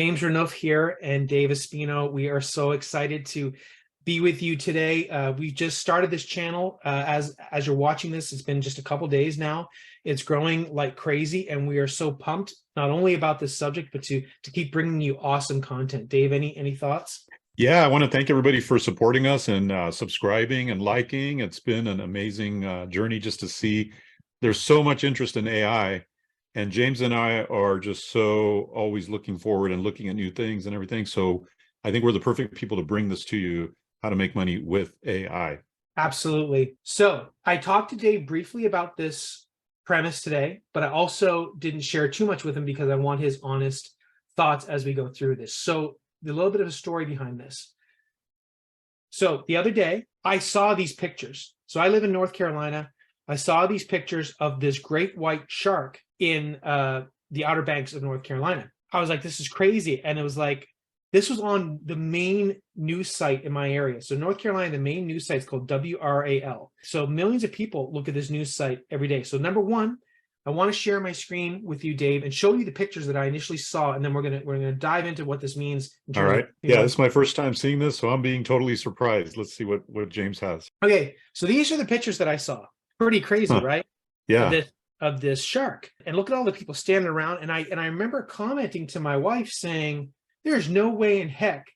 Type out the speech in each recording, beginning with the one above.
James Renouf here and Dave Espino. We are so excited to be with you today. We've just started this channel. As you're watching this, it's been just a couple days now. It's growing like crazy, and we are so pumped not only about this subject, but to keep bringing you awesome content. Dave, any thoughts? Yeah, I want to thank everybody for supporting us and subscribing and liking. It's been an amazing journey just to see there's so much interest in AI. And James and I are just so always looking forward and looking at new things and everything. So I think we're the perfect people to bring this to you, how to make money with AI. Absolutely. So I talked to Dave briefly about this premise today, but I also didn't share too much with him because I want his honest thoughts as we go through this. So a little bit of a story behind this. So the other day, I saw these pictures. So I live in North Carolina. I saw these pictures of this great white shark in the Outer Banks of North Carolina. I was like, this is crazy. And it was like, this was on the main news site in my area. So North Carolina, the main news site is called WRAL. So millions of people look at this news site every day. So number one, I want to share my screen with you, Dave, and show you the pictures that I initially saw, and then we're gonna dive into what this means. All right. Yeah, this is my first time seeing this, so I'm being totally surprised. Let's see what James has. Okay, so these are the pictures that I saw. Pretty crazy, right? Yeah. Of this shark, and look at all the people standing around. And I remember commenting to my wife saying, "There's no way in heck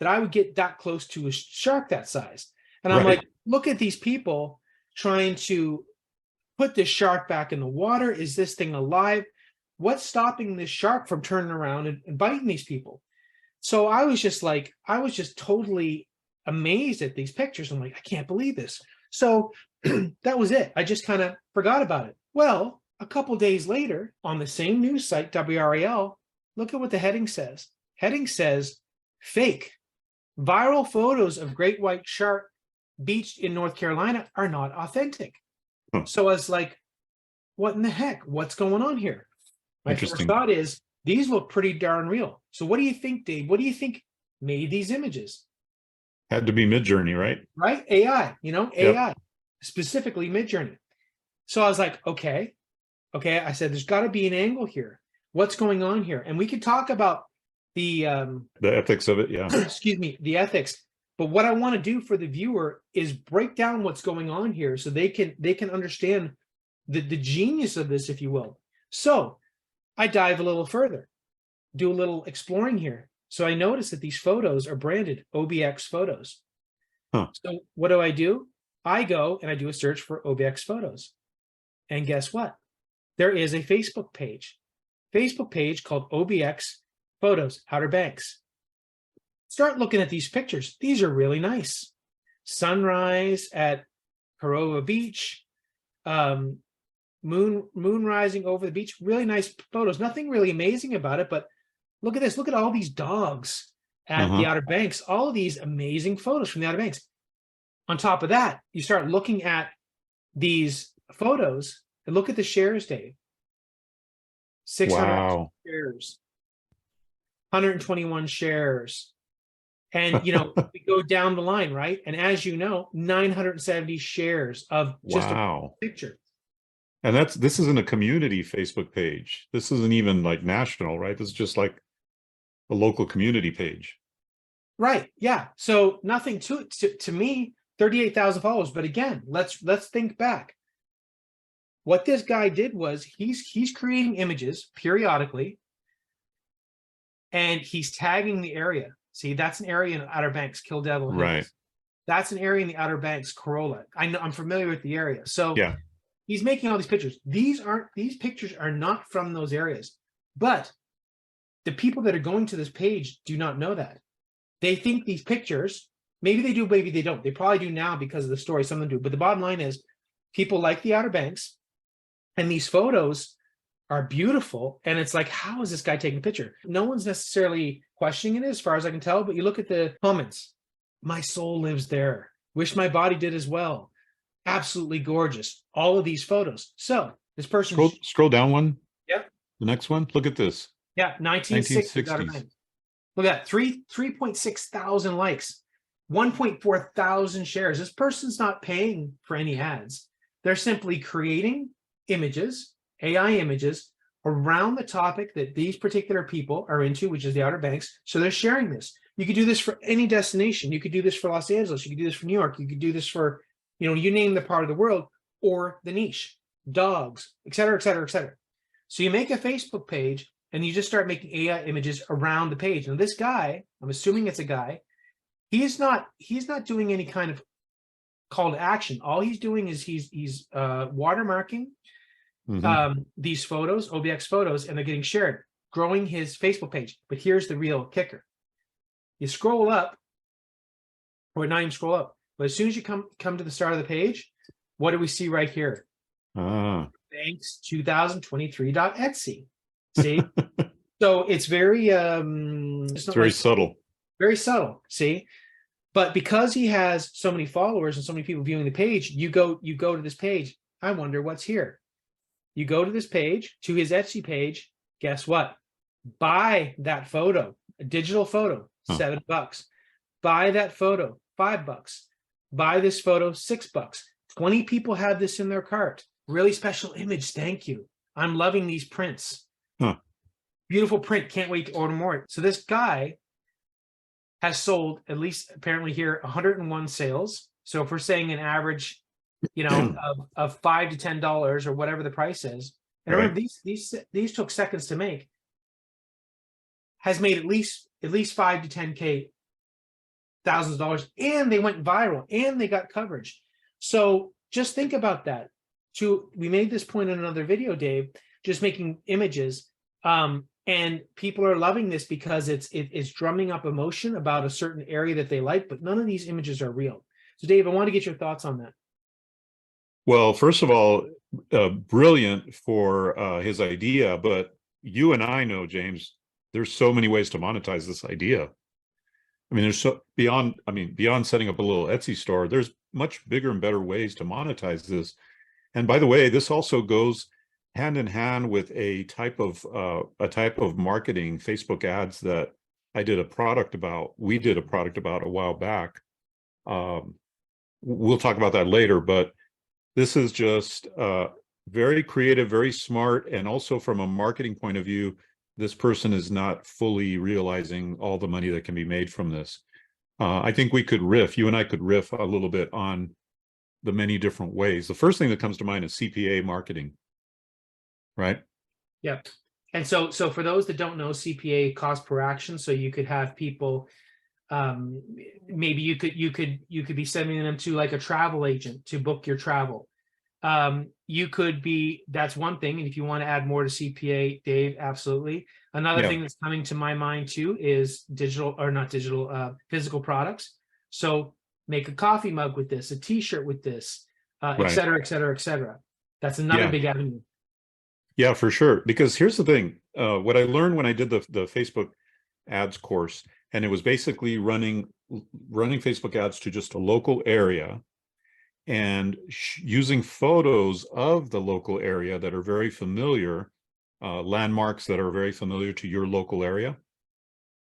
that I would get that close to a shark that size." And I'm like, look at these people trying to put this shark back in the water. Is this thing alive? What's stopping this shark from turning around and biting these people? So I was just totally amazed at these pictures. I'm like, I can't believe this. So that was it. I just kind of forgot about it. Well, a couple days later, on the same news site, WRAL, look at what the heading says. Heading says, fake. Viral photos of great white shark beached in North Carolina are not authentic. So I was like, what in the heck? What's going on here? My first thought is, these look pretty darn real. So what do you think, Dave? What do you think made these images? Had to be Midjourney, right? Right? AI, AI, specifically Midjourney. So I was like, okay. I said, there's got to be an angle here. What's going on here? And we could talk about the ethics of it, yeah. Excuse me, the ethics. But what I want to do for the viewer is break down what's going on here so they can understand the genius of this, if you will. So I dive a little further, do a little exploring here. So I notice that these photos are branded OBX photos. So what do? I go and I do a search for OBX photos. And guess what? There is a Facebook page called OBX Photos, Outer Banks. Start looking at these pictures. These are really nice. Sunrise at Corova Beach, moon rising over the beach. Really nice photos. Nothing really amazing about it, but look at this. Look at all these dogs at the Outer Banks. All of these amazing photos from the Outer Banks. On top of that, you start looking at these photos and look at the shares, Dave. 600 shares, 121 shares. And, we go down the line, right? And as you know, 970 shares of just a picture. And this isn't a community Facebook page. This isn't even like national, right? This is just like a local community page. Right. Yeah. So nothing to me, 38,000 followers. But again, let's think back. What this guy did was he's creating images periodically, and he's tagging the area. See, that's an area in the Outer Banks, Kill Devil Hills. Right. That's an area in the Outer Banks, Corolla. I'm familiar with the area. So yeah, he's making all these pictures. These pictures are not from those areas. But the people that are going to this page do not know that. They think these pictures, maybe they do, maybe they don't. They probably do now because of the story. Some of them do. But the bottom line is, people like the Outer Banks, and these photos are beautiful. And it's like, how is this guy taking a picture? No one's necessarily questioning it as far as I can tell, but you look at the comments. My soul lives there. Wish my body did as well. Absolutely gorgeous. All of these photos. So this person scroll down one. Yep. The next one. Look at this. Yeah, 1960s. Look at that. 3.6 thousand likes, 1.4 thousand shares. This person's not paying for any ads. They're simply creating images, AI images, around the topic that these particular people are into, which is the Outer Banks. So they're sharing this. You could do this for any destination. You could do this for Los Angeles. You could do this for New York. You could do this for, you name the part of the world or the niche, dogs, et cetera, et cetera, et cetera. So you make a Facebook page and you just start making AI images around the page. Now this guy, I'm assuming it's a guy, he's not doing any kind of call to action. All he's doing is he's watermarking these photos, OBX photos, and they're getting shared, growing his Facebook page. But here's the real kicker. You scroll up, or not even scroll up, but as soon as you come to the start of the page, what do we see right here? Thanks 2023.etsy. See? So it's very it's very subtle. Very subtle. See? But because he has so many followers and so many people viewing the page, you go to this page. I wonder what's here. You go to this page, to his Etsy page. Guess what? Buy that photo, a digital photo, $7. Buy that photo, $5. Buy this photo, $6. 20 people have this in their cart. Really special image. Thank you. I'm loving these prints. Beautiful print. Can't wait to order more. So this guy has sold, at least apparently here, 101 sales. So if we're saying an average, of $5 to $10 or whatever the price is, and remember these took seconds to make, has made at least 5 to 10K thousands of dollars, and they went viral and they got coverage. So just think about that. We made this point in another video, Dave, just making images. And people are loving this because it's drumming up emotion about a certain area that they like, but none of these images are real. So Dave, I want to get your thoughts on that. Well, first of all, brilliant for his idea, but you and I know, James, there's so many ways to monetize this idea. I mean, beyond setting up a little Etsy store, there's much bigger and better ways to monetize this. And by the way, this also goes hand in hand with a type of marketing, Facebook ads, that we did a product about a while back. We'll talk about that later, but this is just very creative, very smart. And also from a marketing point of view, this person is not fully realizing all the money that can be made from this. I think you and I could riff a little bit on the many different ways. The first thing that comes to mind is CPA marketing. Right. Yeah. And so for those that don't know, CPA, cost per action. So you could have people, maybe you could be sending them to like a travel agent to book your travel. That's one thing. And if you want to add more to CPA, Dave, absolutely. Another thing that's coming to my mind too is physical products. So make a coffee mug with this, a t-shirt with this, et cetera, et cetera, et cetera. That's another big avenue. Yeah, for sure. Because here's the thing, what I learned when I did the Facebook ads course, and it was basically running Facebook ads to just a local area and using photos of the local area that are very familiar, landmarks that are very familiar to your local area.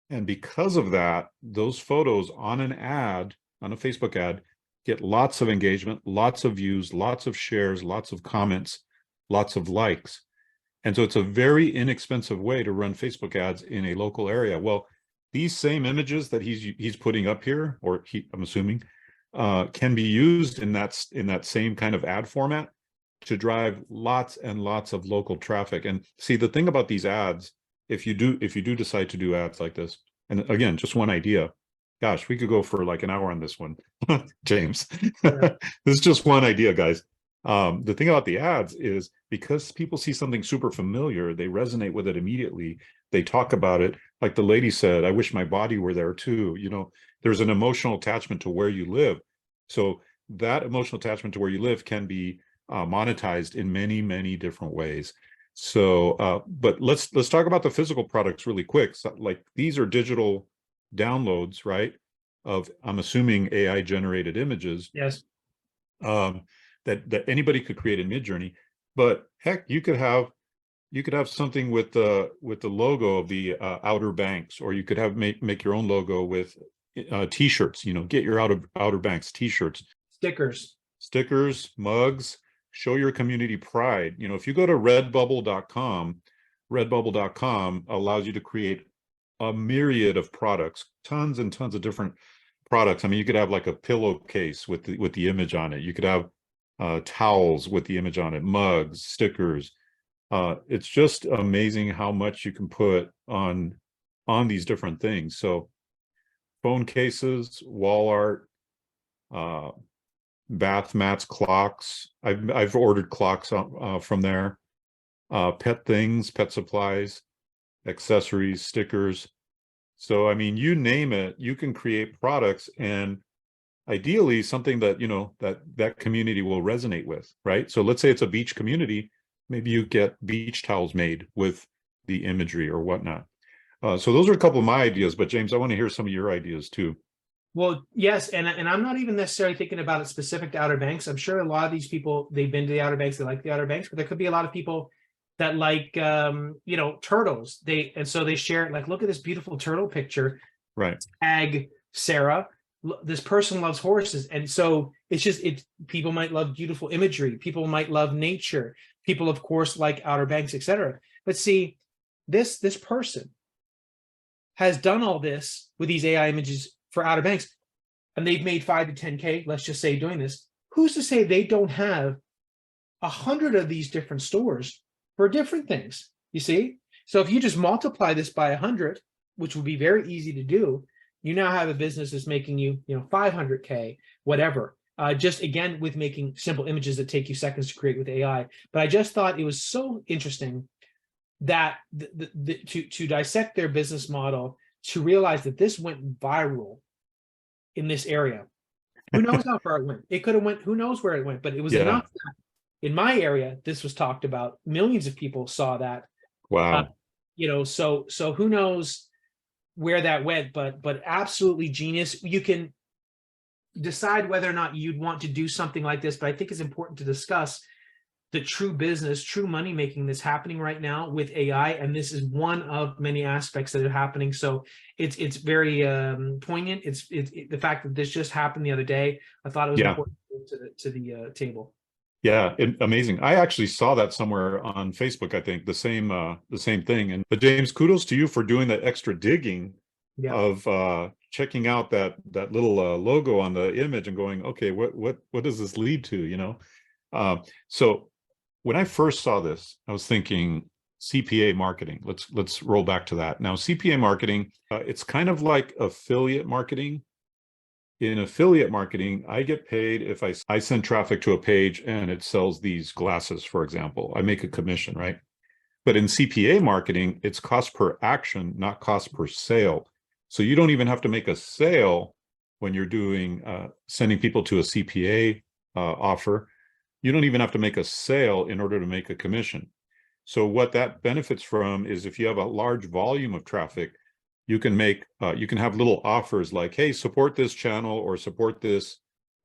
And because of that, those photos on an ad, on a Facebook ad, get lots of engagement, lots of views, lots of shares, lots of comments, lots of likes. And so it's a very inexpensive way to run Facebook ads in a local area. Well, these same images that he's putting up here, I'm assuming, can be used in that same kind of ad format to drive lots and lots of local traffic. And see, the thing about these ads, if you do decide to do ads like this, and again, just one idea, gosh, we could go for like an hour on this one, James. This is just one idea, guys. The thing about the ads is because people see something super familiar, they resonate with it immediately. They talk about it. Like the lady said, I wish my body were there too. There's an emotional attachment to where you live. So that emotional attachment to where you live can be monetized in many, many different ways. So, but let's talk about the physical products really quick. So, like, these are digital downloads, right? Of, I'm assuming, AI generated images. Yes. That anybody could create in Midjourney, but heck, you could have something with the logo of the Outer Banks, or you could make your own logo with t-shirts. Get your Outer Banks t-shirts, stickers, mugs. Show your community pride. If you go to redbubble.com, redbubble.com allows you to create a myriad of products, tons and tons of different products. I mean, you could have like a pillowcase with the image on it. You could have towels with the image on it, mugs, stickers. It's just amazing how much you can put on these different things. So phone cases, wall art, bath mats, clocks. I've ordered clocks from there. Pet things, pet supplies, accessories, stickers. So, I mean, you name it, you can create products, and ideally something that, you know, that community will resonate with, right? So let's say it's a beach community, maybe you get beach towels made with the imagery or whatnot. So those are a couple of my ideas, but James, I want to hear some of your ideas too. Well, yes, and I'm not even necessarily thinking about it specific to Outer Banks. I'm sure a lot of these people, they've been to the Outer Banks, they like the Outer Banks, but there could be a lot of people that like you know, turtles. So they share it, like, look at this beautiful turtle picture. Right. Tag Sarah. This person loves horses, and so it's just people might love beautiful imagery. People might love nature. People, of course, like Outer Banks, etc. But see, this person has done all this with these AI images for Outer Banks, and they've made 5 to 10K, let's just say, doing this. Who's to say they don't have 100 of these different stores for different things? You see? So if you just multiply this by 100, which would be very easy to do, you now have a business that's making you, 500K, whatever. Just again, with making simple images that take you seconds to create with AI. But I just thought it was so interesting that to dissect their business model, to realize that this went viral in this area. Who knows how far it went? It could have went, who knows where it went, but it was enough that in my area, this was talked about. Millions of people saw that. Wow. So who knows where that went, but absolutely genius. You can decide whether or not you'd want to do something like this, but I think it's important to discuss the true business, true money making that's happening right now with AI, and this is one of many aspects that are happening. So it's very poignant. It's the fact that this just happened the other day. I thought it was important to the table. Yeah, amazing. I actually saw that somewhere on Facebook. I think the same thing. And but James, kudos to you for doing that extra digging of checking out that little logo on the image and going, okay, what does this lead to? You know, so when I first saw this, I was thinking CPA marketing. Let's roll back to that. Now, CPA marketing, it's kind of like affiliate marketing. In affiliate marketing, I get paid if I send traffic to a page and it sells these glasses, for example. I make a commission, right? But in CPA marketing, it's cost per action, not cost per sale. So you don't even have to make a sale when you're doing sending people to a CPA offer. You don't even have to make a sale in order to make a commission. So what that benefits from is if you have a large volume of traffic, you can make, you can have little offers like, hey, support this channel or support this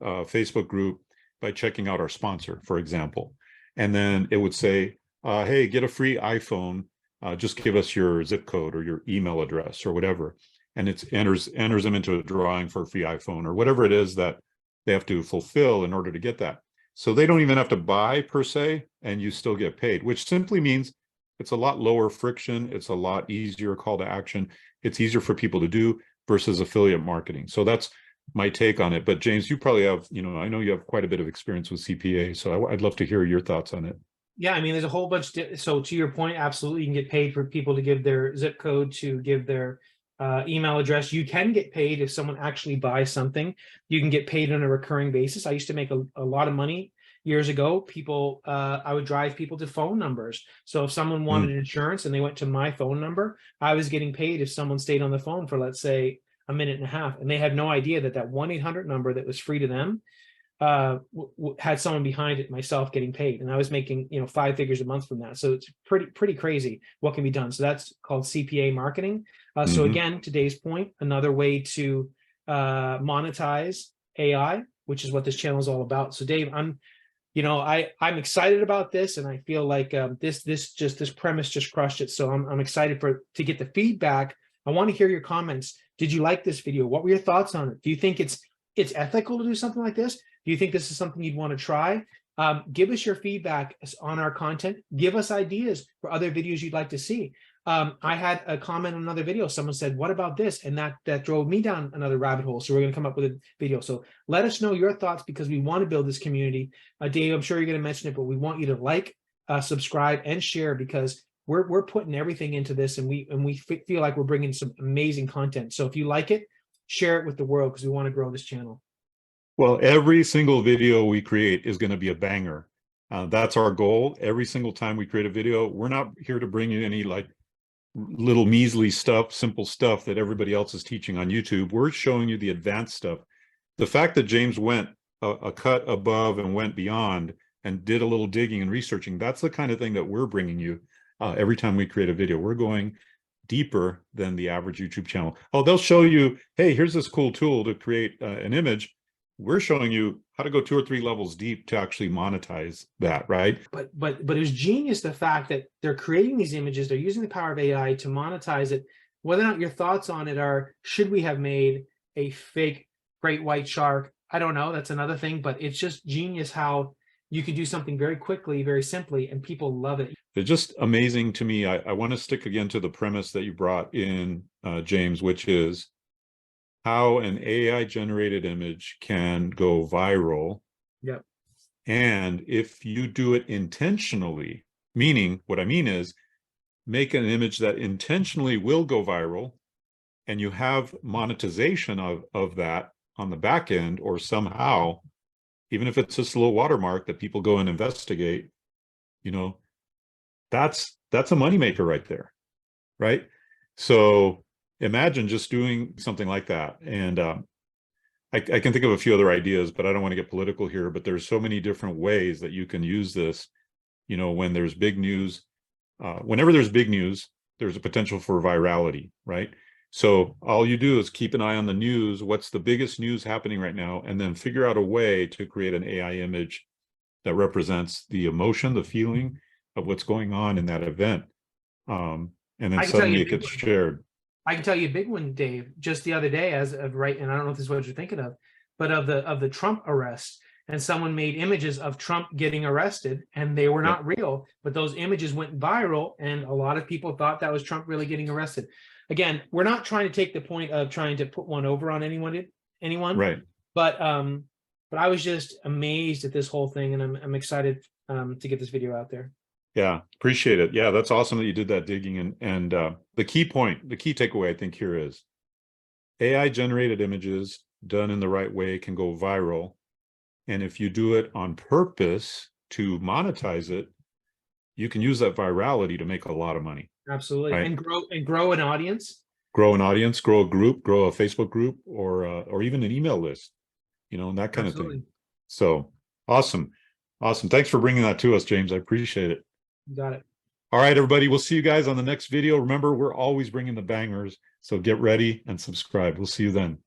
Facebook group by checking out our sponsor, for example. And then it would say, hey, get a free iPhone, just give us your zip code or your email address or whatever. And it enters them into a drawing for a free iPhone or whatever it is that they have to fulfill in order to get that. So they don't even have to buy per se, and you still get paid, which simply means it's a lot lower friction. It's a lot easier call to action. It's easier for people to do versus affiliate marketing. So that's my take on it. But James, you probably have, I know you have quite a bit of experience with CPA, so I'd love to hear your thoughts on it. Yeah, I mean, there's a whole bunch. So to your point, absolutely, you can get paid for people to give their zip code, to give their email address. You can get paid if someone actually buys something. You can get paid on a recurring basis. I used to make a lot of money years ago. People, I would drive people to phone numbers. So if someone wanted insurance and they went to my phone number, I was getting paid if someone stayed on the phone for, let's say, a minute and a half, and they had no idea that 1-800 number that was free to them had someone behind it, myself, getting paid, and I was making 5 figures a month from that. So it's pretty crazy what can be done. So that's called CPA marketing. So again, today's point, another way to monetize AI, which is what this channel is all about. So Dave, I'm excited about this, and I feel like this premise just crushed it. So I'm excited to get the feedback. I want to hear your comments. Did you like this video? What were your thoughts on it? Do you think it's ethical to do something like this? Do you think this is something you'd want to try? Give us your feedback on our content. Give us ideas for other videos you'd like to see. I had a comment on another video. Someone said, what about this? And that drove me down another rabbit hole. So we're going to come up with a video. So let us know your thoughts, because we want to build this community. Dave, I'm sure you're going to mention it, but we want you to like, subscribe, and share, because we're putting everything into this, and we feel like we're bringing some amazing content. So if you like it, share it with the world, because we want to grow this channel. Well, every single video we create is going to be a banger. That's our goal. Every single time we create a video, we're not here to bring you any like little measly stuff, simple stuff that everybody else is teaching on YouTube. We're showing you the advanced stuff. The fact that James went a cut above and went beyond and did a little digging and researching, that's the kind of thing that we're bringing you every time we create a video. We're going deeper than the average YouTube channel. Oh, they'll show you, hey, here's this cool tool to create an image. We're showing you how to go 2 or 3 levels deep to actually monetize that, right? But it was genius, the fact that they're creating these images, they're using the power of AI to monetize it. Whether or not your thoughts on it are, should we have made a fake great white shark? I don't know. That's another thing, but it's just genius how you can do something very quickly, very simply, and people love it. It's just amazing to me. I want to stick again to the premise that you brought in, James, which is how an AI generated image can go viral. Yep. And if you do it intentionally, meaning what I mean is make an image that intentionally will go viral, and you have monetization of that on the back end, or somehow, even if it's just a little watermark that people go and investigate, you know, that's a moneymaker right there, right? So imagine just doing something like that. And I can think of a few other ideas, but I don't want to get political here, but there's so many different ways that you can use this. You know, when there's big news, whenever there's big news, there's a potential for virality, right? So all you do is keep an eye on the news. What's the biggest news happening right now? And then figure out a way to create an AI image that represents the emotion, the feeling of what's going on in that event. And then suddenly it gets shared. I can tell you a big one, Dave, just the other day, as of right, and I don't know if this is what you're thinking of, but of the Trump arrest. And someone made images of Trump getting arrested, and they were not real, but those images went viral, and a lot of people thought that was Trump really getting arrested. Again, we're not trying to take the point of trying to put one over on anyone, right? But I was just amazed at this whole thing, and I'm excited to get this video out there. Yeah, appreciate it. Yeah, that's awesome that you did that digging. And the key point, the key takeaway, I think here is AI generated images done in the right way can go viral. And if you do it on purpose to monetize it, you can use that virality to make a lot of money. Absolutely. Right? And grow an audience. Grow an audience, grow a group, grow a Facebook group, or even an email list, you know, and that kind of thing. So awesome. Awesome. Thanks for bringing that to us, James. I appreciate it. You got it. All right, everybody. We'll see you guys on the next video. Remember, we're always bringing the bangers. So get ready and subscribe. We'll see you then.